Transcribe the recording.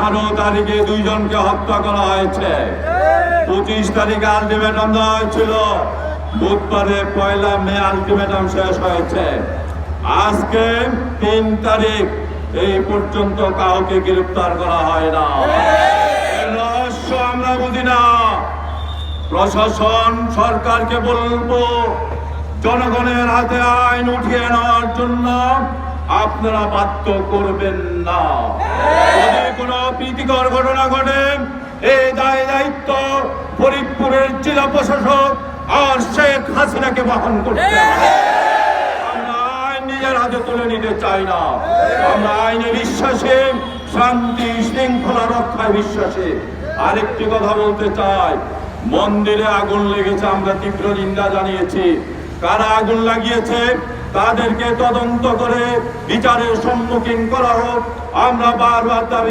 তারিখে 2 জনকে হত্যা করা হয়েছে, 25 তারিখে আলটিমেটাম দেওয়া হয়েছিল, বুধবারে 1 মে আলটিমেটাম শেষ হয়েছে। আজকে 3 তারিখ, এই পর্যন্ত কাউকে গ্রেফতার করা হয় না। এর রহস্য আমরা বুঝি না। প্রশাসন সরকারকে বলবো, জনগণের হাতে আইন উঠিয়ে নেওয়ার জন্য আপনারা বাধ্য করবেন না। যদি কোনো প্রীতিকর ঘটনা ঘটে, এই দায়িত্ব ফরিদপুরের জেলা প্রশাসক আর শেখ হাসিনাকে বহন করতে হবে। আমরা আইন নিজের হাতে তুলে নিতে চাই না। আমরা আইনে বিশ্বাসী, শান্তি শৃঙ্খলা রক্ষায় বিশ্বাসী। আরেকটি কথা বলতে চাই, মন্দিরে আগুন লেগেছে, আমরা তীব্র নিন্দা জানিয়েছি। কারা আগুন লাগিয়েছে তাদেরকে তদন্ত করে বিচারের সম্মুখীন করা হোক। আমরা বারবার দাবি